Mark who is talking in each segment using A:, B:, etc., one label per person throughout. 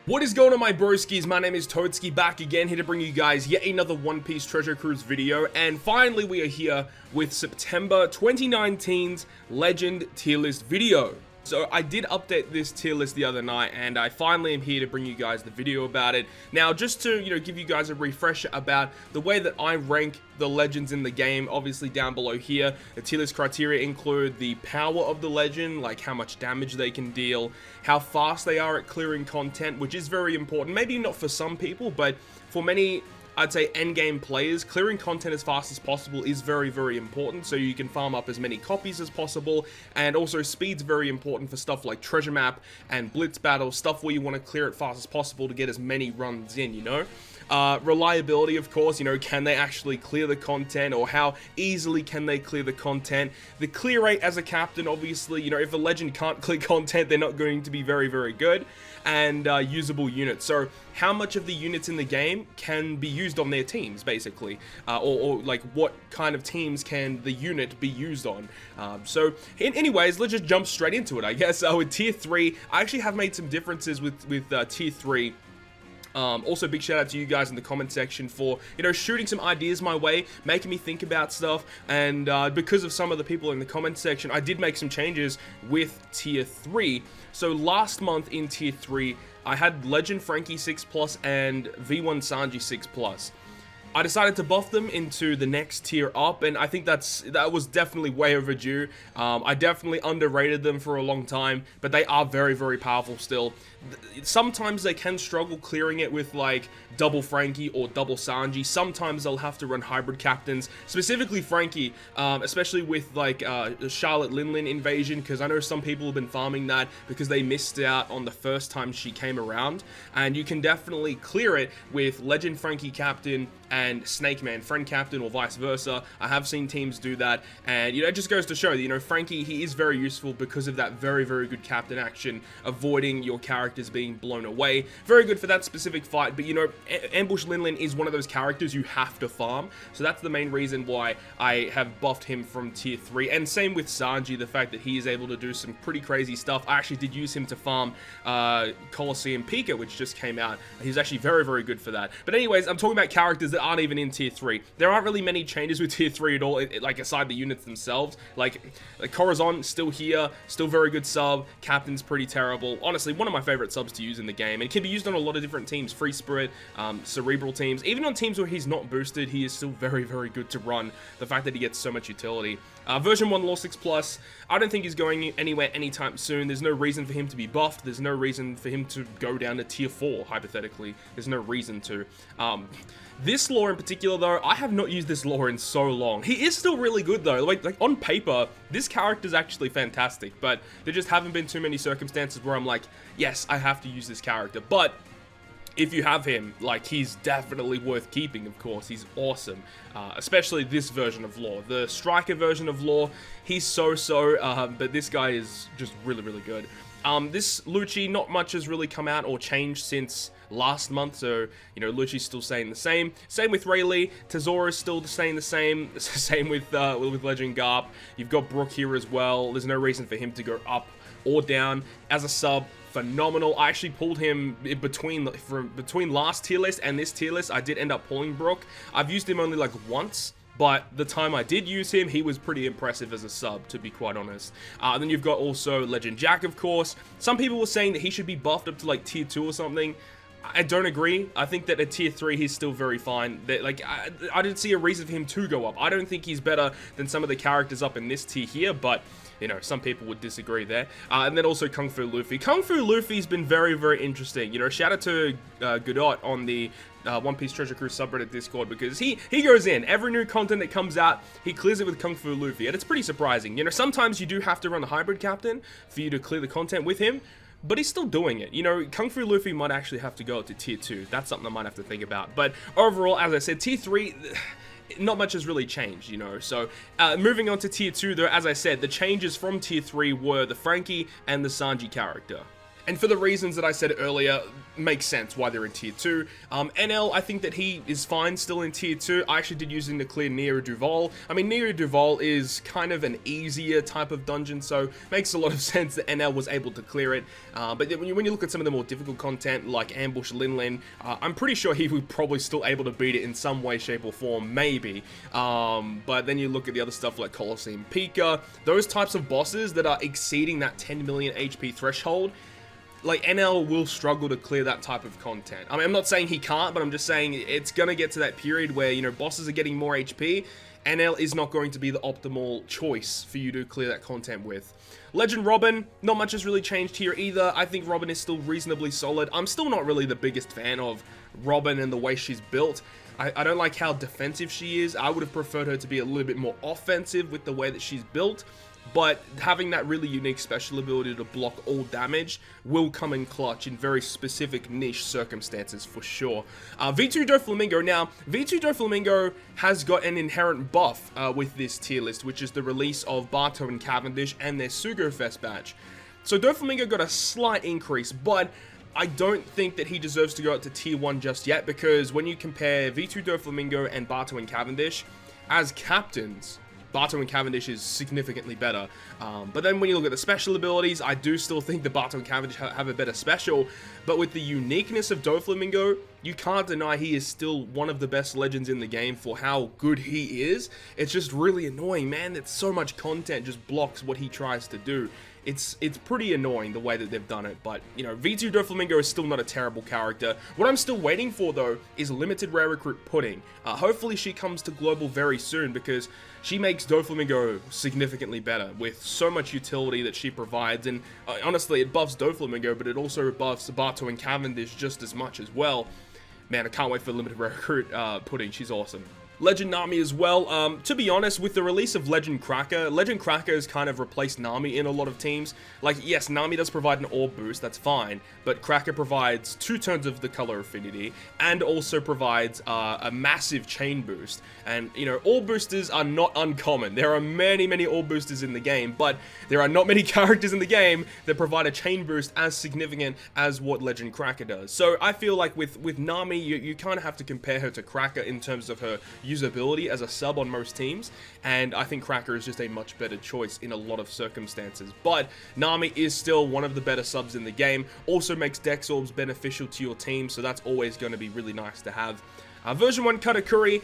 A: What is going on, my broskiis? My name is Toadskii, back again, here to bring you guys yet another One Piece Treasure Cruise video. And finally we are here with September 2019's Legend tier list video. So I did update this tier list the other night, and I finally am here to bring you guys the video about it. Now, just to, give you guys a refresher about the way that I rank the legends in the game, obviously down below here, the tier list criteria include the power of the legend, like how much damage they can deal, how fast they are at clearing content, which is very important. Maybe not for some people, but for many, I'd say endgame players, clearing content as fast as possible is very, very important, so you can farm up as many copies as possible. And also speed's very important for stuff like treasure map and blitz battle, stuff where you want to clear it fast as possible to get as many runs in, reliability, of course, can they actually clear the content, or how easily can they clear the content? The clear rate as a captain, obviously, if a legend can't clear content, they're not going to be very, very good. And usable units, so how much of the units in the game can be used on their teams, basically, or like what kind of teams can the unit be used on. Anyways, let's just jump straight into it, I guess. With tier 3, I actually have made some differences with tier 3. Also, big shout out to you guys in the comment section for, shooting some ideas my way, making me think about stuff, and because of some of the people in the comment section, I did make some changes with tier 3. So last month in tier 3, I had Legend Frankie 6+ and V1 Sanji 6+. I decided to buff them into the next tier up, and I think that was definitely way overdue. I definitely underrated them for a long time, but they are very, very powerful still. Sometimes they can struggle clearing it with like double Frankie or double Sanji. Sometimes they'll have to run hybrid captains, specifically Frankie, especially with like Charlotte Linlin invasion, because I know some people have been farming that because they missed out on the first time she came around, and you can definitely clear it with Legend Frankie captain and Snake Man friend captain, or vice versa. I have seen teams do that, and it just goes to show that Frankie, he is very useful because of that very, very good captain action, avoiding your characters being blown away. Very good for that specific fight, but Ambush Linlin is one of those characters you have to farm, so that's the main reason why I have buffed him from tier 3. And same with Sanji, the fact that he is able to do some pretty crazy stuff. I actually did use him to farm Colosseum Pika, which just came out. He's actually very, very good for that. But anyways, I'm talking about characters that aren't even in tier 3. There aren't really many changes with tier 3 at all, like aside the units themselves. Like Corazon, still here, still very good sub. Captain's pretty terrible. Honestly, one of my favorite subs to use in the game, and can be used on a lot of different teams, Free Spirit, Cerebral teams, even on teams where he's not boosted. He is still very, very good to run. The fact that he gets so much utility. Version 1 Law 6+, I don't think he's going anywhere anytime soon. There's no reason for him to be buffed. There's no reason for him to go down to tier 4, hypothetically. There's no reason to. This lore in particular, though, I have not used this lore in so long. He is still really good, though. Like on paper, this character's actually fantastic, but there just haven't been too many circumstances where I'm like, yes, I have to use this character. But if you have him, like, he's definitely worth keeping, of course. He's awesome, especially this version of lore. The Striker version of lore, he's so-so, but this guy is just really, really good. This Lucci, not much has really come out or changed since last month, so, Lucci's still staying the same. Same with Rayleigh. Tesora's still staying the same. Same with Legend Garp. You've got Brook here as well. There's no reason for him to go up or down. As a sub, phenomenal. I actually pulled him between last tier list and this tier list. I did end up pulling Brook. I've used him only like once, but the time I did use him, he was pretty impressive as a sub, to be quite honest. Then you've got also Legend Jack, of course. Some people were saying that he should be buffed up to like tier 2 or something. I don't agree. I think that at tier 3 he's still very fine. I didn't see a reason for him to go up. I don't think he's better than some of the characters up in this tier here, but some people would disagree there. And then also Kung Fu Luffy. Kung Fu Luffy's been very, very interesting. Shout out to Godot on the One Piece Treasure Cruise subreddit Discord, because he goes in. Every new content that comes out, he clears it with Kung Fu Luffy, and it's pretty surprising. Sometimes you do have to run the hybrid captain for you to clear the content with him, but he's still doing it. Kung Fu Luffy might actually have to go up to tier 2. That's something I might have to think about. But overall, as I said, tier 3, not much has really changed, So, moving on to tier 2, though, as I said, the changes from tier 3 were the Frankie and the Sanji character. And for the reasons that I said earlier, makes sense why they're in tier 2. NL, I think that he is fine still in tier 2. I actually did use him to clear Nero Duval. I mean, Nero Duval is kind of an easier type of dungeon, so makes a lot of sense that NL was able to clear it. But when you look at some of the more difficult content, like Ambush Linlin, I'm pretty sure he would probably still able to beat it in some way, shape, or form, maybe. But then you look at the other stuff like Colosseum Pika, those types of bosses that are exceeding that 10 million HP threshold, like, NL will struggle to clear that type of content. I mean, I'm not saying he can't, but I'm just saying it's going to get to that period where, you know, bosses are getting more HP. NL is not going to be the optimal choice for you to clear that content with. Legend Robin, not much has really changed here either. I think Robin is still reasonably solid. I'm still not really the biggest fan of Robin and the way she's built. I don't like how defensive she is. I would have preferred her to be a little bit more offensive with the way that she's built. But having that really unique special ability to block all damage will come in clutch in very specific niche circumstances for sure. V2 Doflamingo. Now, V2 Doflamingo has got an inherent buff with this tier list, which is the release of Barto and Cavendish and their Sugo Fest badge. So Doflamingo got a slight increase, but I don't think that he deserves to go up to tier 1 just yet, because when you compare V2 Doflamingo and Barto and Cavendish as captains, Barto and Cavendish is significantly better. But then when you look at the special abilities, I do still think that Barto and Cavendish have a better special. But with the uniqueness of Doflamingo, you can't deny he is still one of the best legends in the game for how good he is. It's just really annoying, man, that so much content just blocks what he tries to do. It's pretty annoying the way that they've done it, but, you know, V2 Doflamingo is still not a terrible character. What I'm still waiting for, though, is limited rare recruit Pudding. Hopefully she comes to global very soon, because she makes Doflamingo significantly better with so much utility that she provides, and honestly, it buffs Doflamingo, but it also buffs Barto and Cavendish just as much as well. Man, I can't wait for limited rare recruit Pudding. She's awesome. Legend Nami as well. To be honest, with the release of Legend Cracker has kind of replaced Nami in a lot of teams. Like, yes, Nami does provide an orb boost, that's fine, but Cracker provides 2 turns of the color affinity, and also provides a massive chain boost. And, you know, orb boosters are not uncommon. There are many, many orb boosters in the game, but there are not many characters in the game that provide a chain boost as significant as what Legend Cracker does. So I feel like with Nami, you kind of have to compare her to Cracker in terms of her usability as a sub on most teams, and I think Cracker is just a much better choice in a lot of circumstances. But Nami is still one of the better subs in the game, also makes Dex Orbs beneficial to your team, so that's always going to be really nice to have. Version 1 Katakuri,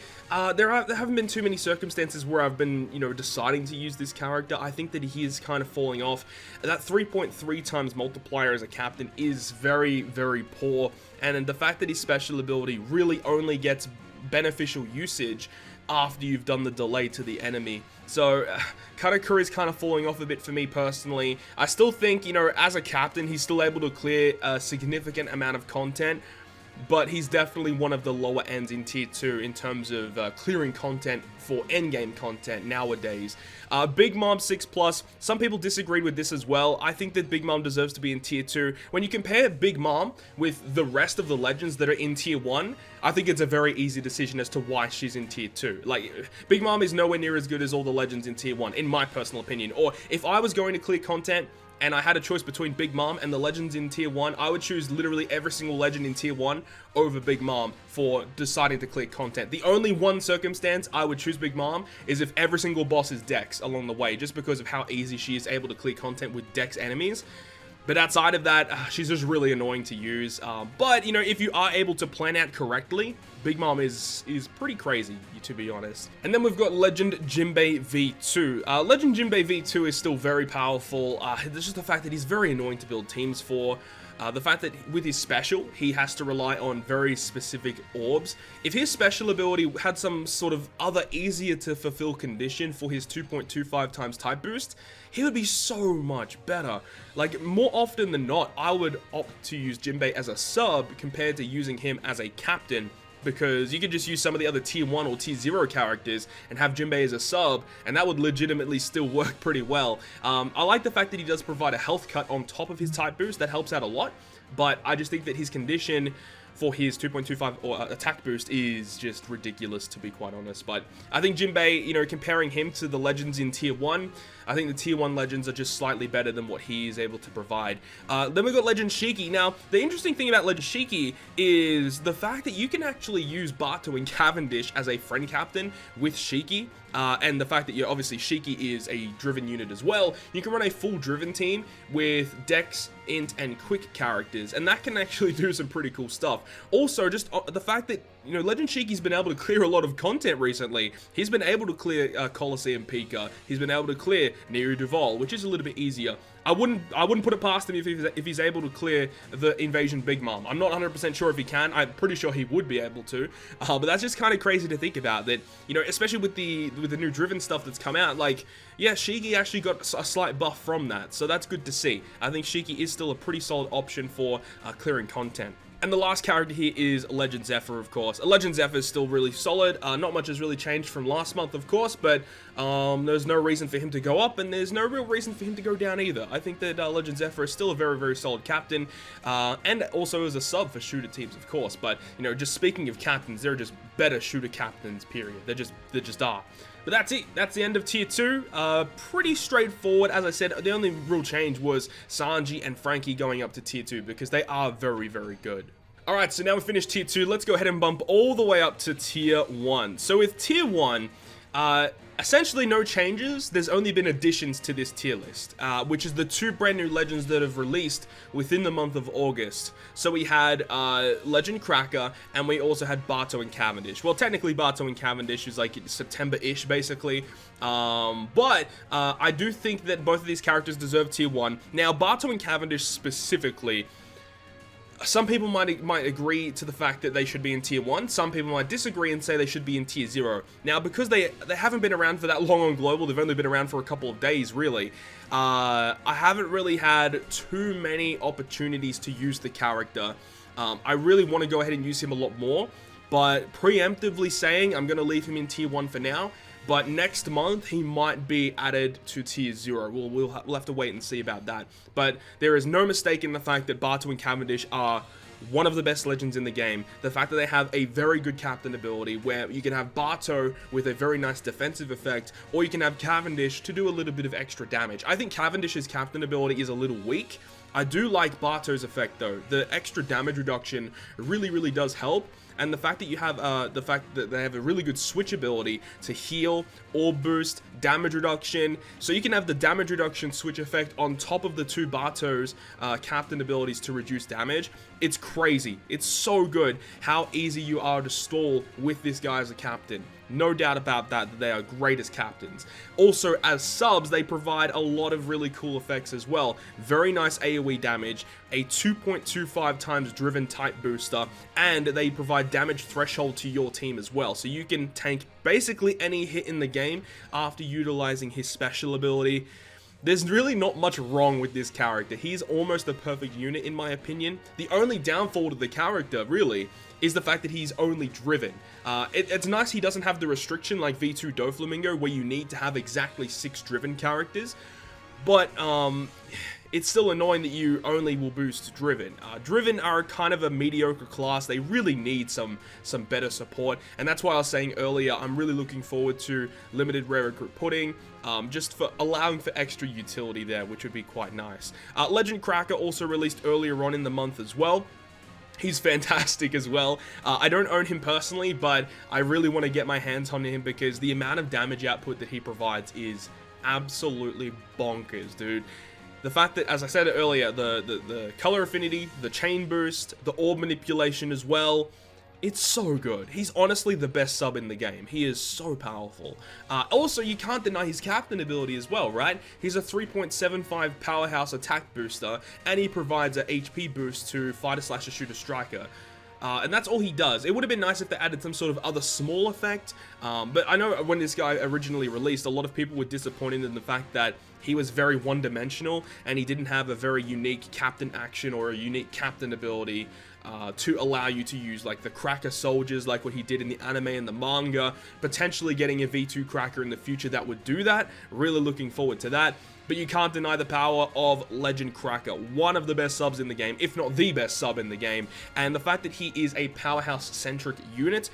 A: there haven't been too many circumstances where I've been, you know, deciding to use this character. I think that he is kind of falling off. That 3.3 times multiplier as a captain is very, very poor, and the fact that his special ability really only gets beneficial usage after you've done the delay to the enemy. So Katakuri is kind of falling off a bit for me personally. I still think, you know, as a captain, he's still able to clear a significant amount of content, but he's definitely one of the lower ends in tier 2 in terms of clearing content for endgame content nowadays. Big Mom 6+, some people disagreed with this as well. I think that Big Mom deserves to be in tier 2. When you compare Big Mom with the rest of the legends that are in tier 1, I think it's a very easy decision as to why she's in tier 2. Like, Big Mom is nowhere near as good as all the legends in tier 1, in my personal opinion. Or if I was going to clear content and I had a choice between Big Mom and the legends in tier 1, I would choose literally every single legend in tier 1 over Big Mom for deciding to clear content. The only one circumstance I would choose Big Mom is if every single boss is Dex along the way, just because of how easy she is able to clear content with Dex enemies. But outside of that, she's just really annoying to use. But, you know, if you are able to plan out correctly, Big Mom is pretty crazy, to be honest. And then we've got Legend Jinbei V2. Legend Jinbei V2 is still very powerful. There's just the fact that he's very annoying to build teams for. The fact that with his special, he has to rely on very specific orbs. If his special ability had some sort of other easier to fulfill condition for his 2.25 times type boost, he would be so much better. Like, more often than not, I would opt to use Jinbei as a sub compared to using him as a captain, because you could just use some of the other tier 1 or tier 0 characters and have Jinbei as a sub, and that would legitimately still work pretty well. I like the fact that he does provide a health cut on top of his type boost. That helps out a lot, but I just think that his condition for his 2.25 or attack boost is just ridiculous, to be quite honest. But I think Jinbei, you know, comparing him to the legends in tier 1, I think the tier 1 legends are just slightly better than what he is able to provide. Then we've got Legend Shiki. Now, the interesting thing about Legend Shiki is the fact that you can actually use Bato and Cavendish as a friend captain with Shiki. And the fact that, obviously Shiki is a driven unit as well. You can run a full driven team with Dex, Int, and Quick characters, and that can actually do some pretty cool stuff. Also, just the fact that, you know, Legend Shiki's been able to clear a lot of content recently. He's been able to clear Colosseum Pika. He's been able to clear Nero Duval, which is a little bit easier. I wouldn't put it past him if he's able to clear the Invasion Big Mom. I'm not 100% sure if he can. I'm pretty sure he would be able to. But that's just kind of crazy to think about, that, you know, especially with the new driven stuff that's come out. Like, yeah, Shiki actually got a slight buff from that, so that's good to see. I think Shiki is still a pretty solid option for clearing content. And the last character here is Legend Zephyr, of course. Legend Zephyr is still really solid. Not much has really changed from last month, of course, but there's no reason for him to go up, and there's no real reason for him to go down either. I think that Legend Zephyr is still a very, very solid captain, and also as a sub for shooter teams, of course. But, you know, just speaking of captains, they're just better shooter captains, period. They just are. But that's it. That's the end of Tier 2. Pretty straightforward. As I said, the only real change was Sanji and Frankie going up to Tier 2 because they are very, very good. Alright, so now we've finished Tier 2. Let's go ahead and bump all the way up to Tier 1. So with Tier 1, essentially no changes. There's only been additions to this tier list, which is the 2 brand new legends that have released within the month of August. So we had Legend Cracker, and we also had Bato and Cavendish. Well, technically Bato and Cavendish is like September-ish, basically. But I do think that both of these characters deserve Tier 1. Now, Bato and Cavendish specifically, some people might agree to the fact that they should be in Tier 1. Some people might disagree and say they should be in Tier 0. Now, because they haven't been around for that long on Global, they've only been around for a couple of days, really. I haven't really had too many opportunities to use the character. I really want to go ahead and use him a lot more, but preemptively saying I'm going to leave him in Tier 1 for now. But next month, he might be added to Tier 0. We'll have to wait and see about that. But there is no mistake in the fact that Bato and Cavendish are one of the best legends in the game. The fact that they have a very good captain ability where you can have Bato with a very nice defensive effect, or you can have Cavendish to do a little bit of extra damage. I think Cavendish's captain ability is a little weak. I do like Bato's effect though. The extra damage reduction really, really does help. And the fact that you have the fact that they have a really good switch ability to heal, orb boost, damage reduction. So you can have the damage reduction switch effect on top of the 2 Bato's captain abilities to reduce damage. It's crazy. It's so good how easy you are to stall with this guy as a captain. No doubt about that, they are great as captains. Also, as subs, they provide a lot of really cool effects as well. Very nice AoE damage, a 2.25 times driven type booster, and they provide damage threshold to your team as well. So you can tank basically any hit in the game after utilizing his special ability. There's really not much wrong with this character. He's almost a perfect unit in my opinion. The only downfall to the character, really, is the fact that he's only driven. It's nice he doesn't have the restriction like V2 Doflamingo where you need to have exactly 6 driven characters, but it's still annoying that you only will boost Driven. Driven are kind of a mediocre class. They really need some better support, and that's why I was saying earlier, I'm really looking forward to Limited Rare Recruit Pudding, just for allowing for extra utility there, which would be quite nice. Legend Cracker also released earlier on in the month as well. He's fantastic as well. I don't own him personally, but I really want to get my hands on him because the amount of damage output that he provides is absolutely bonkers, dude. The fact that, as I said earlier, the color affinity, the chain boost, the orb manipulation as well, it's so good. He's honestly the best sub in the game. He is so powerful. Also, you can't deny his captain ability as well, right? He's a 3.75 powerhouse attack booster, and he provides a HP boost to fighter slasher shooter striker. And that's all he does. It would have been nice if they added some sort of other small effect, but I know when this guy originally released, a lot of people were disappointed in the fact that he was very one-dimensional, and he didn't have a very unique captain action or a unique captain ability to allow you to use like the Cracker soldiers, like what he did in the anime and the manga, potentially getting a V2 Cracker in the future that would do that. Really looking forward to that. But you can't deny the power of Legend Cracker, one of the best subs in the game, if not the best sub in the game, and the fact that he is a Powerhouse-centric unit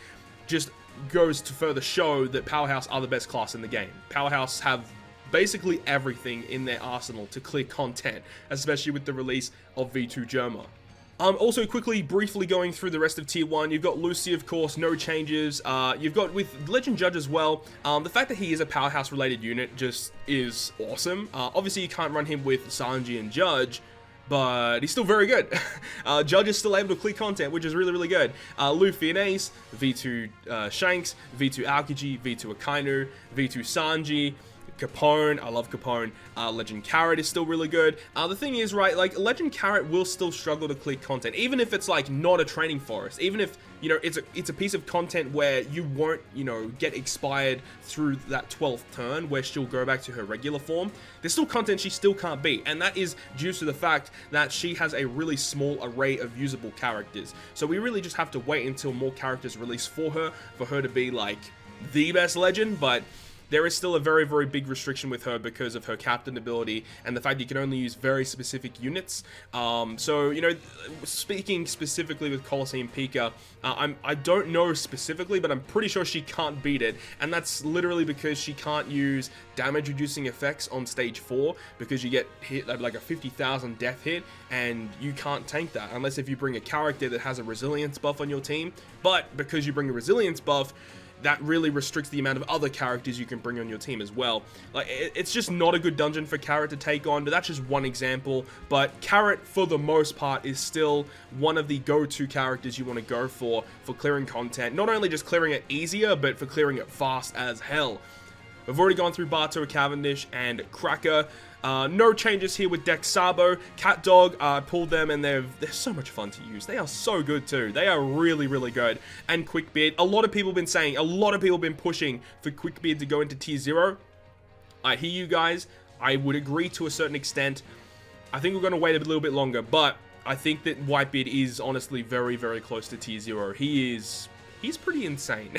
A: just goes to further show that Powerhouse are the best class in the game. Powerhouse have basically everything in their arsenal to clear content, especially with the release of V2 Germa. Also quickly, briefly going through the rest of Tier 1, you've got Lucy, of course, no changes. You've got, with Legend Judge as well, the fact that he is a Powerhouse-related unit just is awesome. Obviously, you can't run him with Sanji and Judge, but he's still very good. Judge is still able to clear content, which is really, really good. Luffy and Ace, V2 Shanks, V2 Aokiji, V2 Akainu, V2 Sanji, Capone, I love Capone. Legend Carrot is still really good. The thing is, right, like, Legend Carrot will still struggle to clear content, even if it's, like, not a training forest. Even if, you know, it's a piece of content where you won't, you know, get expired through that 12th turn, where she'll go back to her regular form. There's still content she still can't beat, and that is due to the fact that she has a really small array of usable characters. So we really just have to wait until more characters release for her to be, like, the best Legend, but there is still a very, very big restriction with her because of her captain ability and the fact you can only use very specific units. So, you know, speaking specifically with Colosseum Pika, I don't know specifically, but I'm pretty sure she can't beat it. And that's literally because she can't use damage reducing effects on stage 4 because you get hit like a 50,000 death hit and you can't tank that unless if you bring a character that has a resilience buff on your team. But because you bring a resilience buff, that really restricts the amount of other characters you can bring on your team as well. Like, it's just not a good dungeon for Carrot to take on, but that's just one example. But Carrot, for the most part, is still one of the go-to characters you want to go for clearing content. Not only just clearing it easier, but for clearing it fast as hell. We've already gone through Barto, Cavendish, and Cracker. No changes here with Dex Sabo. Cat Dog, pulled them, and they're so much fun to use. They are so good too. They are really, really good. And Quickbeard. A lot of people have been saying, a lot of people have been pushing for Quickbeard to go into Tier 0. I hear you guys. I would agree to a certain extent. I think we're going to wait a little bit longer, but I think that Whitebeard is honestly very, very close to Tier 0. He's pretty insane.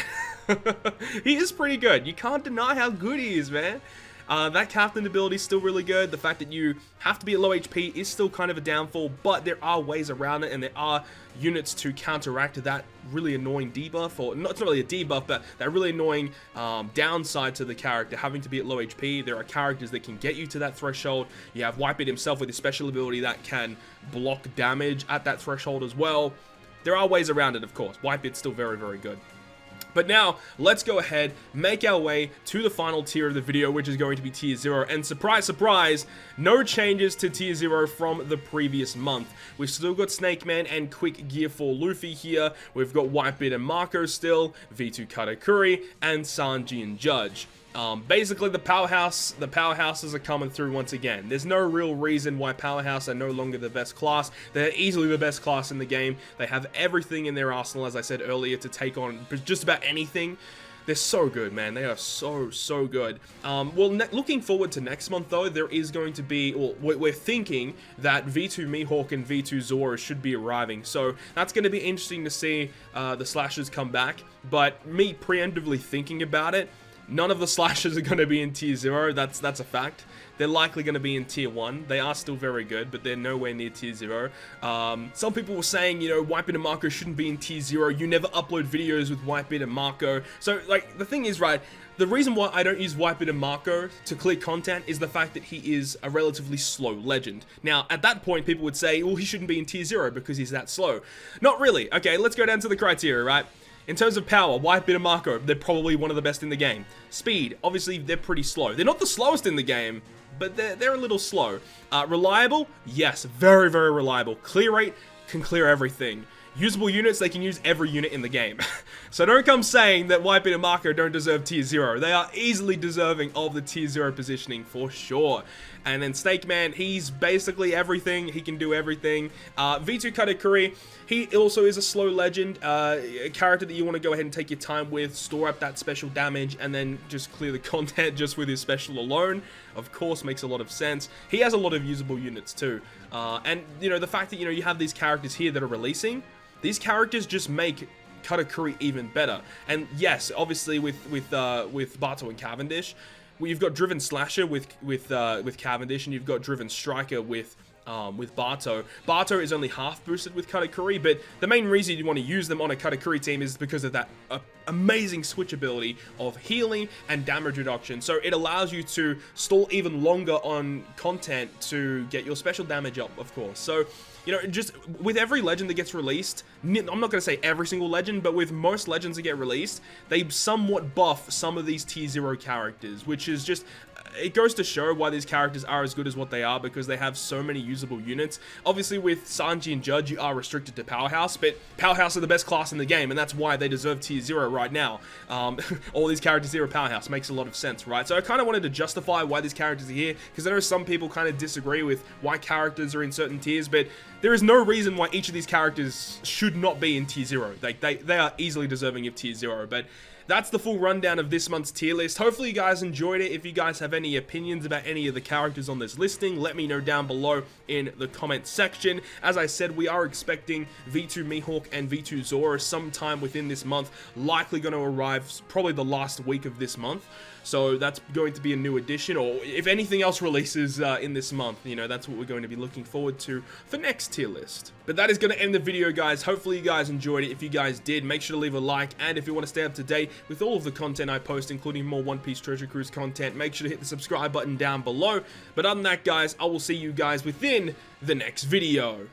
A: He is pretty good. You can't deny how good he is, man. That captain ability is still really good. The fact that you have to be at low HP is still kind of a downfall, but there are ways around it, and there are units to counteract that really annoying debuff, or not, it's not really a debuff, but that really annoying downside to the character having to be at low HP. There are characters that can get you to that threshold. You have Whitebeard himself with his special ability that can block damage at that threshold as well. There are ways around it, of course. Whitebeard's still very, very good. But now, let's go ahead, make our way to the final tier of the video, which is going to be Tier 0. And surprise, surprise, no changes to Tier 0 from the previous month. We've still got Snake Man and Quick Gear for Luffy here. We've got Whitebeard and Marco still, V2 Katakuri, and Sanji and Judge. Basically, the powerhouses are coming through once again. There's no real reason why Powerhouse are no longer the best class. They're easily the best class in the game. They have everything in their arsenal, as I said earlier, to take on just about anything. They're so good, man. They are so, so good. Well, looking forward to next month, though, there is going to be, well, we're thinking that V2 Mihawk and V2 Zoro should be arriving. So that's going to be interesting to see the slashers come back. But me preemptively thinking about it, none of the slashers are going to be in Tier 0, that's a fact. They're likely going to be in Tier 1. They are still very good, but they're nowhere near Tier 0. Some people were saying, you know, Whitebeard and Marco shouldn't be in Tier 0. You never upload videos with Whitebeard and Marco. So, like, the thing is, right, the reason why I don't use Whitebeard and Marco to clear content is the fact that he is a relatively slow legend. Now, at that point, people would say, well, he shouldn't be in Tier 0 because he's that slow. Not really. Okay, let's go down to the criteria, right? In terms of power, Whitebeard and Marco, they're probably one of the best in the game. Speed, obviously, they're pretty slow. They're not the slowest in the game, but they're a little slow. Reliable? Yes, very, very reliable. Clear rate, can clear everything. usable units, they can use every unit in the game. So don't come saying that Whitebeard and Marco don't deserve tier 0. They are easily deserving of the tier 0 positioning for sure. And then Snake Man, he's basically everything. He can do everything. V2 Katakuri, he also is a slow legend, a character that you want to go ahead and take your time with, store up that special damage, and then just clear the content just with his special alone. Of course, makes a lot of sense. He has a lot of usable units too. And, you know, the fact that, you know, you have these characters here that are releasing, these characters just make Katakuri even better. And yes, obviously with Bato and Cavendish, well, you've got Driven Slasher with Cavendish, and you've got Driven Striker with Bato. Bato is only half boosted with Katakuri, but the main reason you want to use them on a Katakuri team is because of that amazing switch ability of healing and damage reduction. So it allows you to stall even longer on content to get your special damage up, of course. So, you know, just with every legend that gets released, I'm not going to say every single legend, but with most legends that get released, they somewhat buff some of these tier 0 characters, which is just, it goes to show why these characters are as good as what they are, because they have so many usable units. Obviously with Sanji and Judge, you are restricted to Powerhouse, but Powerhouse are the best class in the game, and that's why they deserve tier 0 right now. All these characters here are Powerhouse. Makes a lot of sense, right? So I kind of wanted to justify why these characters are here, because I know some people kind of disagree with why characters are in certain tiers, but there is no reason why each of these characters should not be in tier 0. They are easily deserving of tier 0, but that's the full rundown of this month's tier list. Hopefully you guys enjoyed it. If you guys have any opinions about any of the characters on this listing, let me know down below in the comment section. As I said, we are expecting V2 Mihawk and V2 Zora sometime within this month, likely going to arrive probably the last week of this month. So that's going to be a new addition, or if anything else releases in this month, you know, that's what we're going to be looking forward to for next tier list. But that is going to end the video, guys. Hopefully you guys enjoyed it. If you guys did, make sure to leave a like, and if you want to stay up to date with all of the content I post, including more One Piece Treasure Cruise content, make sure to hit the subscribe button down below. But other than that, guys, I will see you guys within the next video.